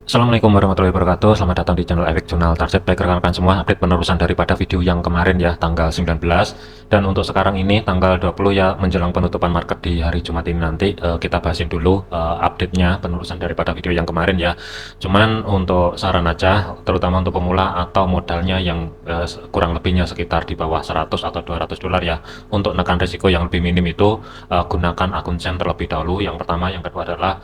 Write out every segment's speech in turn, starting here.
Assalamualaikum warahmatullahi wabarakatuh. Selamat datang di channel Efek Jurnal Target. Baik rekan-rekan semua, update penerusan daripada video yang kemarin ya, tanggal 19. Dan untuk sekarang ini tanggal 20 ya, menjelang penutupan market di hari Jumat ini nanti kita bahasin dulu update-nya penerusan daripada video yang kemarin ya. Cuman untuk saran aja, terutama untuk pemula atau modalnya yang kurang lebihnya sekitar di bawah 100 atau 200 dolar ya, untuk menekan risiko yang lebih minim itu gunakan akun Zen terlebih dahulu. Yang pertama, yang kedua adalah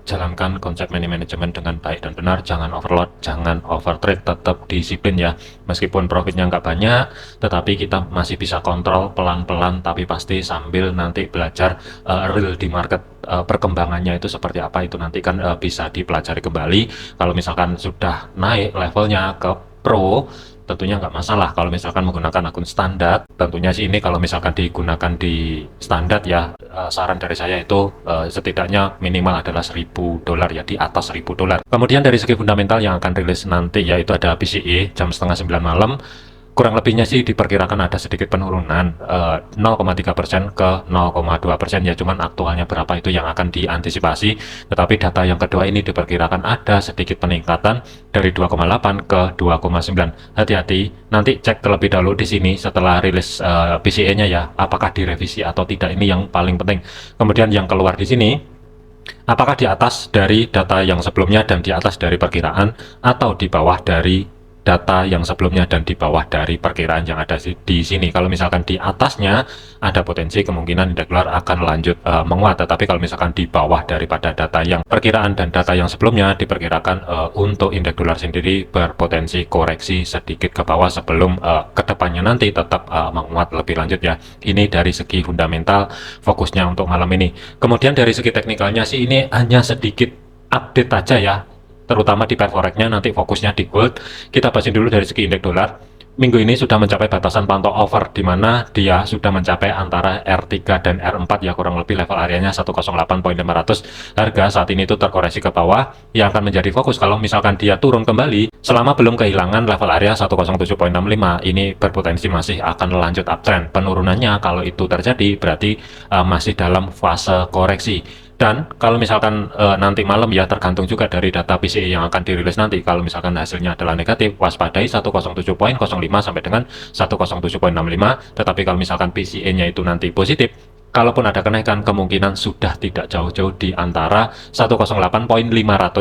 jalankan konsep money management dengan baik dan benar, jangan overload, jangan overtrade, tetap disiplin ya. Meskipun profitnya nggak banyak, tetapi kita masih bisa kontrol pelan-pelan, tapi pasti sambil nanti belajar real di market, perkembangannya itu seperti apa, itu nanti kan bisa dipelajari kembali. Kalau misalkan sudah naik levelnya ke pro, tentunya nggak masalah. Kalau misalkan menggunakan akun standar, tentunya sih ini kalau misalkan digunakan di standar ya, saran dari saya itu setidaknya minimal adalah 1000 dolar ya, di atas 1000 dolar. Kemudian dari segi fundamental yang akan rilis nanti yaitu ada PCE jam setengah 9 malam. Kurang lebihnya sih diperkirakan ada sedikit penurunan 0,3% ke 0,2% ya, cuman aktualnya berapa itu yang akan diantisipasi. Tetapi data yang kedua ini diperkirakan ada sedikit peningkatan dari 2,8 ke 2,9. Hati-hati, nanti cek terlebih dahulu di sini setelah rilis PCE-nya ya, apakah direvisi atau tidak, ini yang paling penting. Kemudian yang keluar di sini, apakah di atas dari data yang sebelumnya dan di atas dari perkiraan, atau di bawah dari data yang sebelumnya dan di bawah dari perkiraan yang ada di sini. Kalau misalkan di atasnya, ada potensi kemungkinan indeks dolar akan lanjut menguat. Tetapi kalau misalkan di bawah daripada data yang perkiraan dan data yang sebelumnya, diperkirakan untuk indeks dolar sendiri berpotensi koreksi sedikit ke bawah sebelum kedepannya nanti tetap menguat lebih lanjut ya. Ini dari segi fundamental fokusnya untuk malam ini. Kemudian dari segi teknikalnya sih ini hanya sedikit update aja ya, terutama di pair forex-nya. Nanti fokusnya di gold. Kita bahasin dulu dari segi indeks dolar. Minggu ini sudah mencapai batasan pantau over, di mana dia sudah mencapai antara R3 dan R4 ya, kurang lebih level areanya 108.500. Harga saat ini itu terkoreksi ke bawah, yang akan menjadi fokus kalau misalkan dia turun kembali selama belum kehilangan level area 107.65. Ini berpotensi masih akan lanjut uptrend. Penurunannya kalau itu terjadi berarti masih dalam fase koreksi. Dan kalau misalkan nanti malam ya, tergantung juga dari data PCE yang akan dirilis nanti. Kalau misalkan hasilnya adalah negatif, waspadai 107.05 sampai dengan 107.65. Tetapi kalau misalkan PCE-nya itu nanti positif, kalaupun ada kenaikan, kemungkinan sudah tidak jauh-jauh di antara 108.500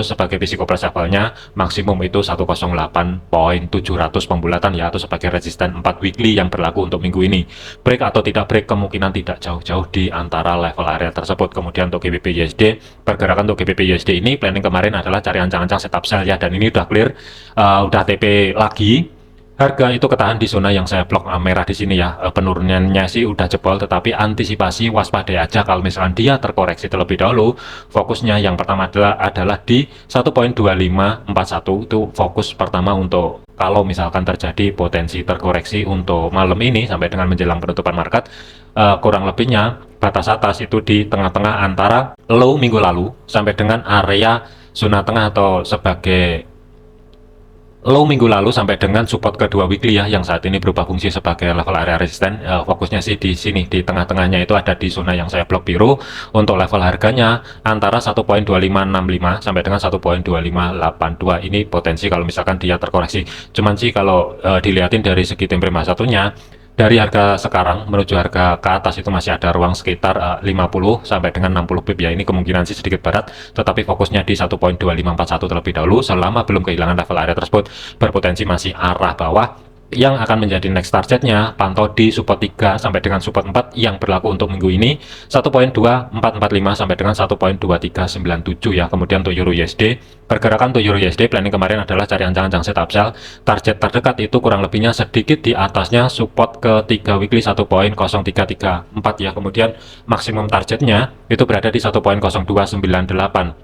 sebagai psikopress levelnya, maksimum itu 108.700 pembulatan ya, atau sebagai resisten 4 weekly yang berlaku untuk minggu ini. Break atau tidak break, kemungkinan tidak jauh-jauh di antara level area tersebut. Kemudian untuk GBP USD, pergerakan untuk GBP USD ini planning kemarin adalah cari ancang-ancang setup sell ya, dan ini udah clear, udah TP lagi. Harga itu ketahan di zona yang saya blok merah di sini ya. Penurunannya sih udah jebol, tetapi antisipasi waspadai aja kalau misalkan dia terkoreksi terlebih dahulu. Fokusnya yang pertama adalah di 1.2541, itu fokus pertama untuk kalau misalkan terjadi potensi terkoreksi untuk malam ini sampai dengan menjelang penutupan market. Kurang lebihnya batas atas itu di tengah-tengah antara low minggu lalu sampai dengan area zona tengah, atau sebagai low minggu lalu sampai dengan support kedua weekly ya, yang saat ini berubah fungsi sebagai level area resisten. Fokusnya sih di sini, di tengah-tengahnya itu ada di zona yang saya blok biru. Untuk level harganya antara 1.2565 sampai dengan 1.2582. Ini potensi kalau misalkan dia terkoreksi. Cuman sih kalau dilihatin dari segi time frame satunya, dari harga sekarang menuju harga ke atas itu masih ada ruang sekitar 50 sampai dengan 60 pip ya. Ini kemungkinan sih sedikit berat, tetapi fokusnya di 1.2541 terlebih dahulu. Selama belum kehilangan level area tersebut, berpotensi masih arah bawah. Yang akan menjadi next targetnya, pantau di support 3 sampai dengan support 4 yang berlaku untuk minggu ini 1.2445 sampai dengan 1.2397 ya. Kemudian untuk Euro USD, pergerakan untuk Euro USD planning kemarin adalah cari ancang-ancang setup sell. Target terdekat itu kurang lebihnya sedikit di atasnya support ke 3 weekly 1.0334 ya. Kemudian maksimum targetnya itu berada di 1.0298,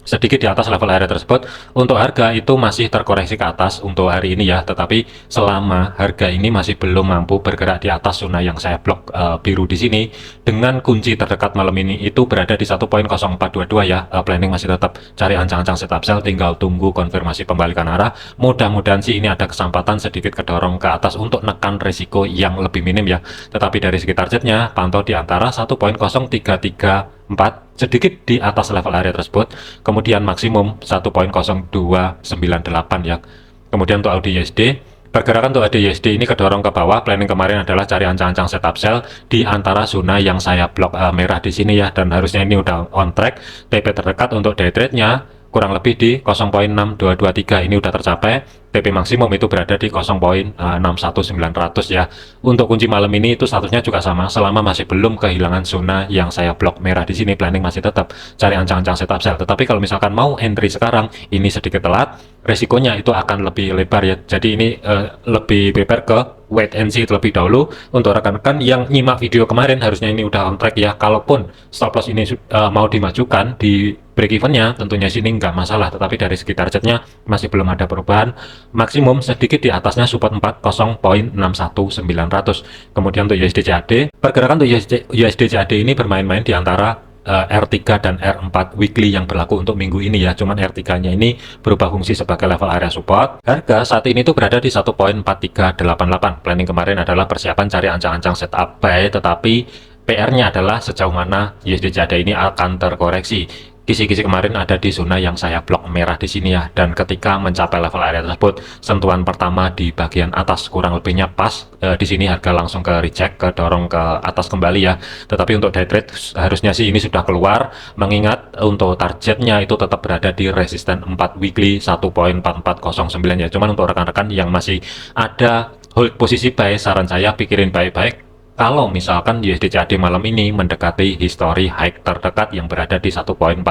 sedikit di atas level area tersebut. Untuk harga itu masih terkoreksi ke atas untuk hari ini ya, tetapi selama harga ini masih belum mampu bergerak di atas zona yang saya blok biru di sini, dengan kunci terdekat malam ini itu berada di 1.0422 ya. Planning masih tetap cari ancang-ancang setup sell, tinggal tunggu konfirmasi pembalikan arah. Mudah-mudahan sih ini ada kesempatan sedikit kedorong ke atas untuk nekan risiko yang lebih minim ya. Tetapi dari segi targetnya, pantau di antara 1.033 4 sedikit di atas level area tersebut, kemudian maksimum 1.0298 ya. Kemudian untuk AUD/USD, pergerakan untuk AUD/USD ini kedorong ke bawah. Planning kemarin adalah cari ancang-ancang setup sell di antara zona yang saya blok merah di sini ya, dan harusnya ini udah on track. TP terdekat untuk day trade-nya kurang lebih di 0.6223, ini udah tercapai. TP maksimum itu berada di 0.61900 ya. Untuk kunci malam ini itu statusnya juga sama, selama masih belum kehilangan zona yang saya blok merah di sini, planning masih tetap cari ancang-ancang setup sell. Tetapi kalau misalkan mau entry sekarang, ini sedikit telat, resikonya itu akan lebih lebar ya. Jadi ini lebih prepare ke wait and see terlebih dahulu. Untuk rekan-rekan yang nyimak video kemarin, harusnya ini udah on track ya. Kalaupun stop loss ini mau dimajukan di break evennya, tentunya sini nggak masalah, tetapi dari segi targetnya masih belum ada perubahan. Maksimum sedikit di atasnya support 4 0.61900. Kemudian untuk USD CAD, pergerakan untuk USD CAD ini bermain-main di antara R3 dan R4 weekly yang berlaku untuk minggu ini ya. Cuman R3 nya ini berubah fungsi sebagai level area support. Harga saat ini tuh berada di 1.4388. Planning kemarin adalah persiapan cari ancang-ancang setup buy, tetapi PR-nya adalah sejauh mana USD CAD ini akan terkoreksi. Kisi-kisi kemarin ada di zona yang saya blok merah di sini ya, dan ketika mencapai level area tersebut, sentuhan pertama di bagian atas kurang lebihnya pas. Di sini harga langsung ke reject, ke dorong ke atas kembali ya. Tetapi untuk day trade harusnya sih ini sudah keluar, mengingat untuk targetnya itu tetap berada di resisten 4 weekly 1.4409 ya. Cuman untuk rekan-rekan yang masih ada hold posisi buy, saran saya pikirin baik-baik. Kalau misalkan USD CAD malam ini mendekati history high terdekat yang berada di 1.4466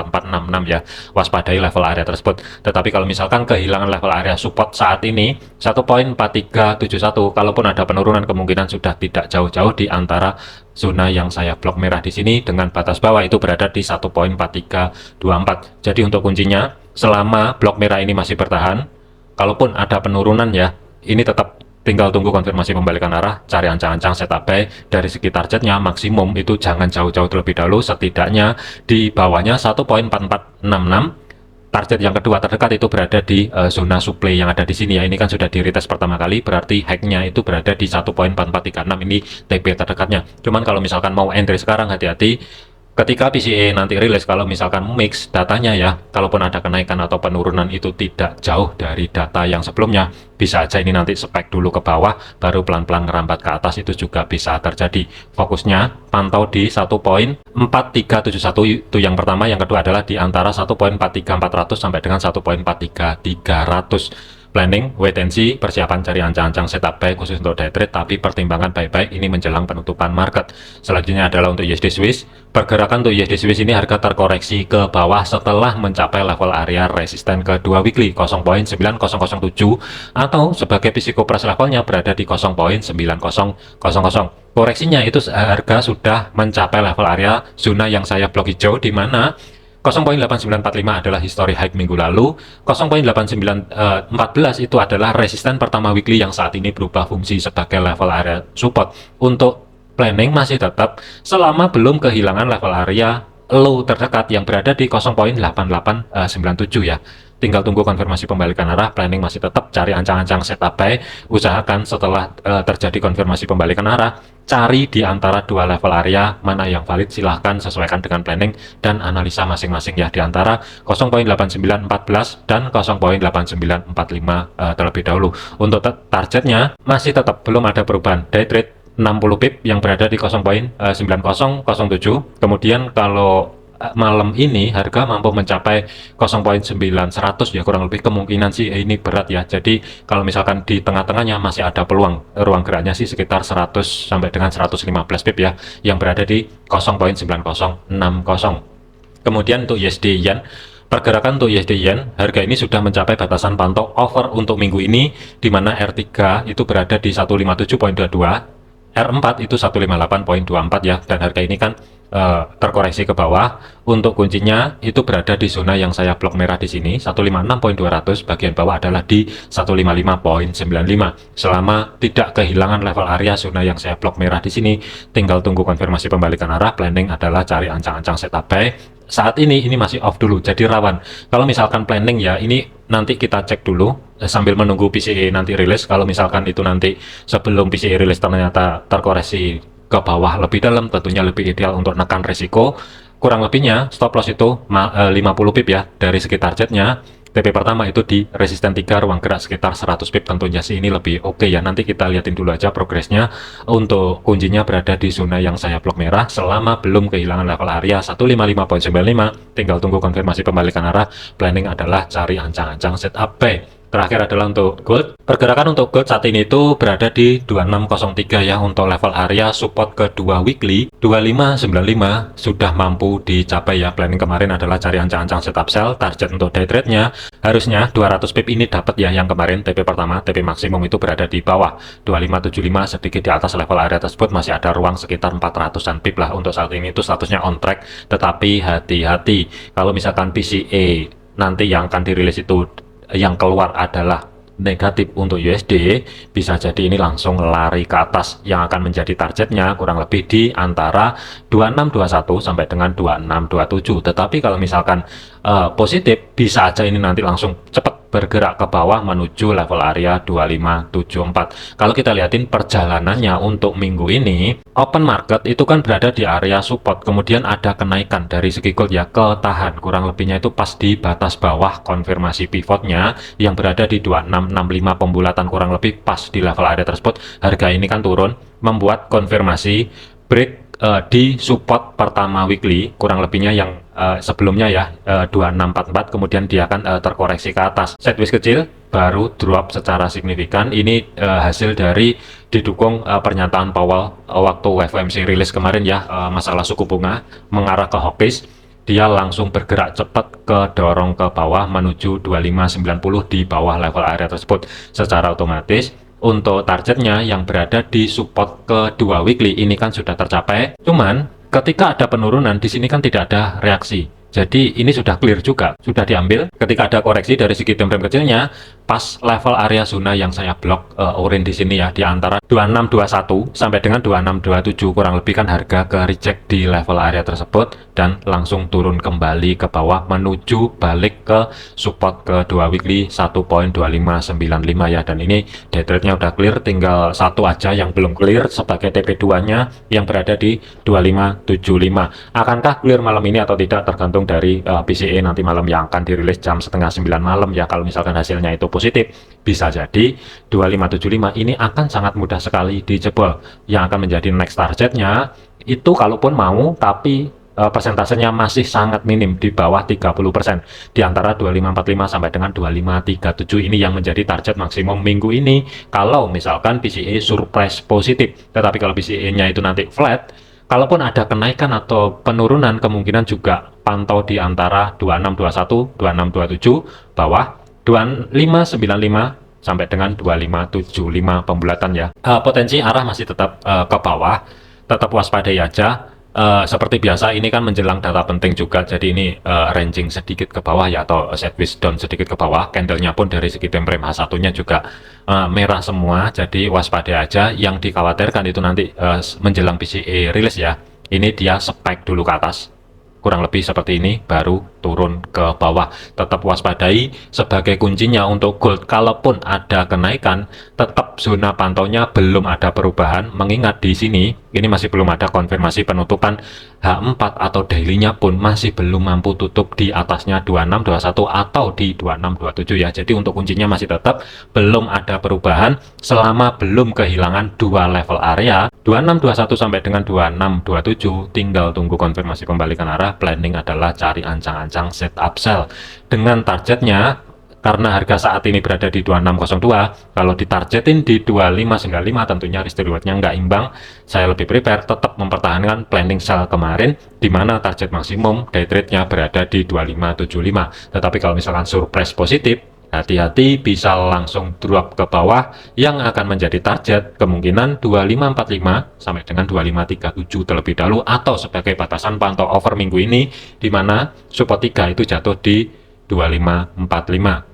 ya, waspadai level area tersebut. Tetapi kalau misalkan kehilangan level area support saat ini 1.4371, kalaupun ada penurunan kemungkinan sudah tidak jauh-jauh di antara zona yang saya blok merah di sini dengan batas bawah itu berada di 1.4324. Jadi untuk kuncinya, selama blok merah ini masih bertahan, kalaupun ada penurunan ya, ini tetap tinggal tunggu konfirmasi pembalikan arah, cari ancang-ancang setup buy. Dari segi targetnya maksimum itu jangan jauh-jauh terlebih dahulu, setidaknya di bawahnya 1.4466. Target yang kedua terdekat itu berada di zona supply yang ada di sini ya. Ini kan sudah di retest pertama kali, berarti hacknya itu berada di 1.4436, ini TP terdekatnya. Cuman kalau misalkan mau entry sekarang, hati-hati ketika PCE nanti rilis. Kalau misalkan mix datanya ya, kalaupun ada kenaikan atau penurunan itu tidak jauh dari data yang sebelumnya, bisa aja ini nanti spek dulu ke bawah, baru pelan-pelan ngerambat ke atas, itu juga bisa terjadi. Fokusnya pantau di 1.4371 itu yang pertama, yang kedua adalah di antara 1.43400 sampai dengan 1.43300. Planning, wait and see, persiapan cari ancang-ancang setup buy khusus untuk day trade, tapi pertimbangan baik-baik ini menjelang penutupan market. Selanjutnya adalah untuk USD Swiss. Pergerakan untuk USD Swiss ini harga terkoreksi ke bawah setelah mencapai level area resisten kedua weekly 0.9007, atau sebagai physical price levelnya berada di 0.9000. Koreksinya itu harga sudah mencapai level area zona yang saya blok hijau, di mana 0.8945 adalah history high minggu lalu, 0.8914 itu adalah resisten pertama weekly yang saat ini berubah fungsi sebagai level area support. Untuk planning masih tetap selama belum kehilangan level area low terdekat yang berada di 0.8897 ya. Tinggal tunggu konfirmasi pembalikan arah. Planning masih tetap cari ancang-ancang setup buy. Usahakan setelah terjadi konfirmasi pembalikan arah, cari di antara dua level area mana yang valid, silahkan sesuaikan dengan planning dan analisa masing-masing ya, di antara 0.8914 dan 0.8945 terlebih dahulu. Untuk targetnya masih tetap belum ada perubahan. Day trade 60 pip yang berada di 0.9007. Kemudian kalau malam ini harga mampu mencapai 0.9100 ya, kurang lebih kemungkinan sih ini berat ya. Jadi kalau misalkan di tengah-tengahnya masih ada peluang, ruang geraknya sih sekitar 100 sampai dengan 115 pip ya, yang berada di 0.9060. Kemudian untuk USD Yen, pergerakan untuk USD Yen, harga ini sudah mencapai batasan pantau over untuk minggu ini, di mana R3 itu berada di 157.22, R4 itu 158.24 ya, dan harga ini kan terkoreksi ke bawah. Untuk kuncinya itu berada di zona yang saya blok merah di sini 156.200, bagian bawah adalah di 155.95. Selama tidak kehilangan level area zona yang saya blok merah di sini, tinggal tunggu konfirmasi pembalikan arah. Planning adalah cari ancang-ancang setup buy. Saat ini masih off dulu, jadi rawan. Kalau misalkan planning ya, ini nanti kita cek dulu sambil menunggu PCE nanti rilis. Kalau misalkan itu nanti sebelum PCE rilis ternyata terkoreksi ke bawah lebih dalam, tentunya lebih ideal untuk nekan risiko. kurang lebihnya stop loss itu 50 pip ya dari segi targetnya. TP pertama itu di resisten 3 ruang gerak sekitar 100 pip, tentunya sih ini lebih oke ya. Nanti kita liatin dulu aja progresnya. Untuk kuncinya berada di zona yang saya blok merah selama belum kehilangan level area 155.95. Tinggal tunggu konfirmasi pembalikan arah. Planning adalah cari ancang-ancang setup buy. Terakhir adalah untuk gold. Pergerakan untuk gold saat ini itu berada di 2603 ya. Untuk level area support kedua weekly 2595 sudah mampu dicapai ya. Planning kemarin adalah cari ancang-ancang setup sell. Target untuk day trade-nya harusnya 200 pip ini dapat ya yang kemarin. TP pertama, TP maksimum itu berada di bawah 2575, sedikit di atas level area tersebut. Masih ada ruang sekitar 400-an pip lah. Untuk saat ini itu statusnya on track, tetapi hati-hati kalau misalkan PCA nanti yang akan dirilis itu yang keluar adalah negatif untuk USD, bisa jadi ini langsung lari ke atas. Yang akan menjadi targetnya kurang lebih di antara 2621 sampai dengan 2627. Tetapi kalau misalkan positif, bisa aja ini nanti langsung cepat bergerak ke bawah menuju level area 2574. Kalau kita lihatin perjalanannya untuk minggu ini, open market itu kan berada di area support, kemudian ada kenaikan dari segi gold ya, ketahan kurang lebihnya itu pas di batas bawah konfirmasi pivotnya yang berada di 2665, pembulatan kurang lebih pas di level area tersebut. Harga ini kan turun, membuat konfirmasi break di support pertama weekly kurang lebihnya yang sebelumnya ya 2644, kemudian dia akan terkoreksi ke atas. Sideways kecil baru drop secara signifikan. Ini hasil dari didukung pernyataan Powell waktu FOMC rilis kemarin ya, masalah suku bunga mengarah ke hawkish. Dia langsung bergerak cepat ke dorong ke bawah menuju 2590 di bawah level area tersebut. Secara otomatis untuk targetnya yang berada di support kedua weekly ini kan sudah tercapai. Cuman ketika ada penurunan di sini kan tidak ada reaksi. Jadi ini sudah clear juga, sudah diambil. Ketika ada koreksi dari segi time frame kecilnya, pas level area zona yang saya blok orange di sini ya, di antara 2621 sampai dengan 2627 kurang lebih kan harga ke reject di level area tersebut dan langsung turun kembali ke bawah menuju balik ke support kedua weekly 1.2595 ya. Dan ini day trade-nya udah clear, tinggal satu aja yang belum clear sebagai TP2-nya yang berada di 2575. Akankah clear malam ini atau tidak tergantung dari PCA nanti malam yang akan dirilis jam 8:30 malam ya. Kalau misalkan hasilnya itu positif, bisa jadi 2575 ini akan sangat mudah sekali dijebol. Yang akan menjadi next targetnya itu kalaupun mau, tapi persentasenya masih sangat minim di bawah 30%, di antara 2545 sampai dengan 2537. Ini yang menjadi target maksimum minggu ini kalau misalkan PCA surprise positif. Tetapi kalau PCA-nya itu nanti flat, kalaupun ada kenaikan atau penurunan, kemungkinan juga pantau di antara 2621, 2627 bawah, 2595 sampai dengan 2575 pembulatan ya. Potensi arah masih tetap ke bawah, tetap waspadai aja. Seperti biasa ini kan menjelang data penting juga, jadi ini ranging sedikit ke bawah ya, atau sideways down sedikit ke bawah. Candlenya pun dari segi time frame H1-nya juga merah semua, jadi waspadai aja. Yang dikhawatirkan itu nanti menjelang PCA rilis ya, ini dia spike dulu ke atas kurang lebih seperti ini, baru turun ke bawah. Tetap waspadai sebagai kuncinya untuk gold. Kalaupun ada kenaikan, tetap zona pantaunya belum ada perubahan, mengingat di sini ini masih belum ada konfirmasi penutupan H4 atau daily-nya pun masih belum mampu tutup di atasnya 2621 atau di 2627 ya. Jadi untuk kuncinya masih tetap belum ada perubahan selama belum kehilangan dua level area 2621 sampai dengan 2627. Tinggal tunggu konfirmasi pembalikan arah. Planning adalah cari ancang-ancang setup sell dengan targetnya, karena harga saat ini berada di 2602, kalau ditargetin di 2595 tentunya risk rewardnya nggak imbang. Saya lebih prepare tetap mempertahankan planning sell kemarin, di mana target maksimum day trade-nya berada di 2575. Tetapi kalau misalkan surprise positif, hati-hati bisa langsung drop ke bawah. Yang akan menjadi target kemungkinan 2545 sampai dengan 2537 terlebih dahulu, atau sebagai batasan pantau over minggu ini, di mana support 3 itu jatuh di 2545.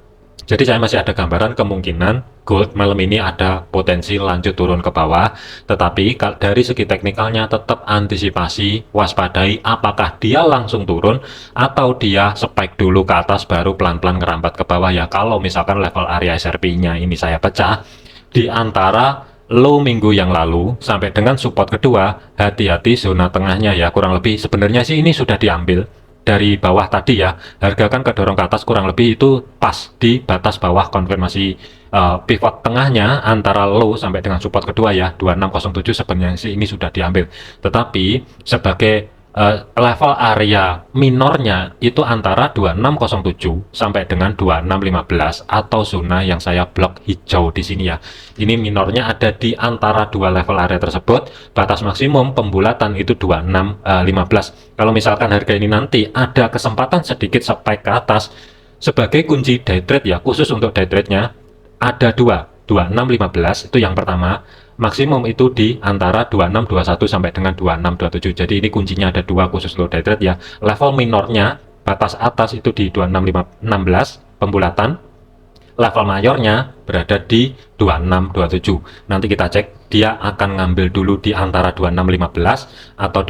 Jadi saya masih ada gambaran kemungkinan gold malam ini ada potensi lanjut turun ke bawah. Tetapi dari segi teknikalnya tetap antisipasi, waspadai apakah dia langsung turun atau dia spike dulu ke atas baru pelan-pelan ngerambat ke bawah ya. Kalau misalkan level area SRP-nya ini saya pecah di antara low minggu yang lalu sampai dengan support kedua, hati-hati zona tengahnya ya. Kurang lebih sebenarnya sih ini sudah diambil dari bawah tadi ya. Harga kan kedorong ke atas kurang lebih itu pas di batas bawah konfirmasi pivot tengahnya antara low sampai dengan support kedua ya, 2607 sebenarnya sih ini sudah diambil. Tetapi sebagai level area minornya itu antara 2607 sampai dengan 2615 atau zona yang saya blok hijau di sini ya. Ini minornya ada di antara dua level area tersebut. Batas maksimum pembulatan itu 2615. Kalau misalkan harga ini nanti ada kesempatan sedikit spike ke atas, sebagai kunci day trade ya, khusus untuk day trade-nya ada dua, 2615 itu yang pertama. Maksimum itu di antara 2621 sampai dengan 2627. Jadi ini kuncinya ada dua khusus untuk day trade ya. Level minornya batas atas itu di 2616 pembulatan. Level mayornya berada di 2627. Nanti kita cek dia akan ngambil dulu di antara 2615 atau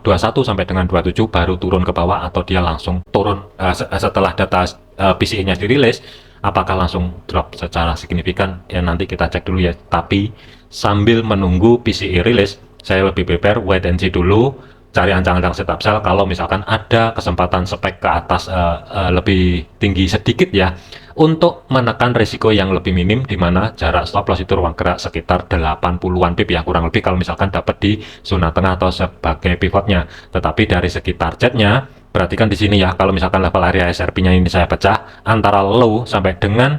2621 sampai dengan 27 baru turun ke bawah, atau dia langsung turun setelah data PCE-nya dirilis. Apakah langsung drop secara signifikan ya, nanti kita cek dulu ya. Tapi sambil menunggu PCE rilis, saya lebih prepare wait and see dulu, cari ancang-ancang setup sell kalau misalkan ada kesempatan spek ke atas lebih tinggi sedikit ya, untuk menekan risiko yang lebih minim, di mana jarak stop loss itu ruang gerak sekitar 80-an pip ya, kurang lebih kalau misalkan dapat di zona tengah atau sebagai pivotnya. Tetapi dari segi targetnya, perhatikan di sini ya, kalau misalkan level area SRP-nya ini saya pecah antara low sampai dengan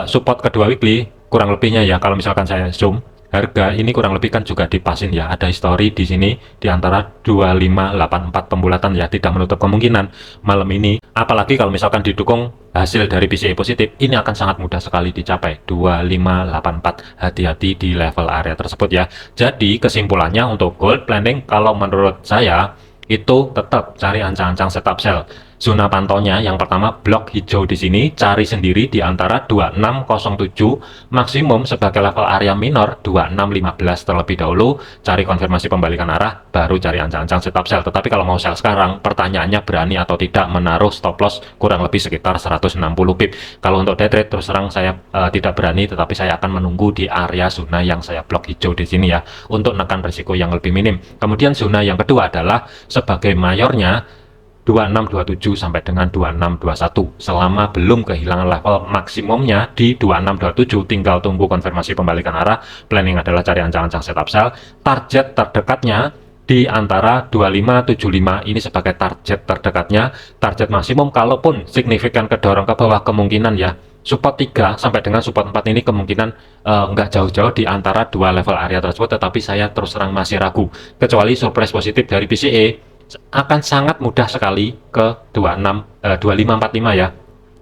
support kedua weekly, kurang lebihnya ya, kalau misalkan saya zoom harga ini kurang lebih kan juga dipasin ya, ada histori di sini di antara 2584 pembulatan ya, tidak menutup kemungkinan malam ini, apalagi kalau misalkan didukung hasil dari PCE positif, ini akan sangat mudah sekali dicapai 2584. Hati-hati di level area tersebut ya. Jadi kesimpulannya untuk gold planning, kalau menurut saya itu tetap cari ancang-ancang setup sell. Zona pantaunya yang pertama blok hijau di sini, cari sendiri di antara 2607, maksimum sebagai level area minor 2615 terlebih dahulu, cari konfirmasi pembalikan arah, baru cari ancang-ancang setup sell. Tetapi kalau mau sell sekarang, pertanyaannya berani atau tidak menaruh stop loss kurang lebih sekitar 160 pip. Kalau untuk day trade terus terang saya tidak berani, tetapi saya akan menunggu di area zona yang saya blok hijau di sini ya, untuk menekan risiko yang lebih minim. Kemudian zona yang kedua adalah sebagai mayornya 2627 sampai dengan 2621. Selama belum kehilangan level maksimumnya di 2627, tinggal tunggu konfirmasi pembalikan arah. Planning adalah cari ancang-ancang setup sell. Target terdekatnya di antara 2575, ini sebagai target terdekatnya. Target maksimum kalaupun signifikan kedorong ke bawah, kemungkinan ya support 3 sampai dengan support 4 ini kemungkinan nggak jauh-jauh di antara dua level area tersebut. Tetapi saya terus terang masih ragu, kecuali surprise positif dari PCE akan sangat mudah sekali ke 2545 ya.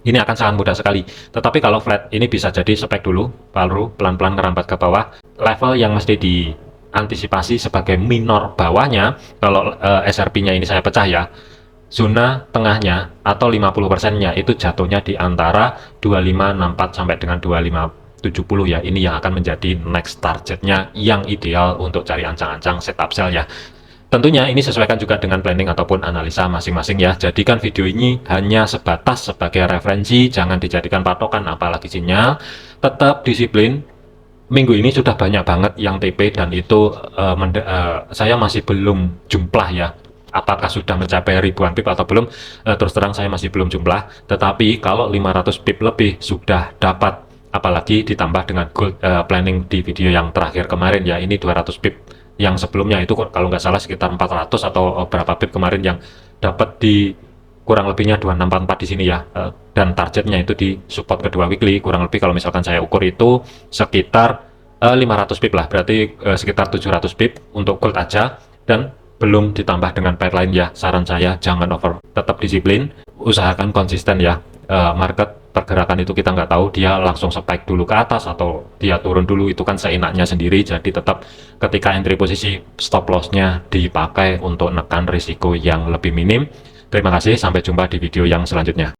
Ini akan sangat mudah sekali. Tetapi kalau flat ini bisa jadi spek dulu, baru pelan-pelan merambat ke bawah. Level yang mesti diantisipasi sebagai minor bawahnya, kalau SRP-nya ini saya pecah ya, zona tengahnya atau 50%-nya itu jatuhnya di antara 2564 sampai dengan 2570 ya. Ini yang akan menjadi next targetnya yang ideal untuk cari ancang-ancang setup sell ya. Tentunya ini sesuaikan juga dengan planning ataupun analisa masing-masing ya. Jadikan video ini hanya sebatas sebagai referensi, jangan dijadikan patokan apalagi sinyal. Tetap disiplin. Minggu ini sudah banyak banget yang TP dan itu saya masih belum jumlah ya. Apakah sudah mencapai ribuan pip atau belum? Terus terang saya masih belum jumlah. Tetapi kalau 500 pip lebih sudah dapat, apalagi ditambah dengan gold planning di video yang terakhir kemarin ya, ini 200 pip. Yang sebelumnya itu kalau nggak salah sekitar 400 atau berapa pip kemarin yang dapat di kurang lebihnya 2644 di sini ya, dan targetnya itu di support kedua weekly, kurang lebih kalau misalkan saya ukur itu sekitar 500 pip lah, berarti sekitar 700 pip untuk gold aja, dan belum ditambah dengan pair lain ya. Saran saya jangan over, tetap disiplin, usahakan konsisten ya. Market pergerakan itu kita nggak tahu dia langsung spike dulu ke atas atau dia turun dulu, itu kan seenaknya sendiri. Jadi tetap ketika entry posisi, stop lossnya dipakai untuk nekan risiko yang lebih minim. Terima kasih, sampai jumpa di video yang selanjutnya.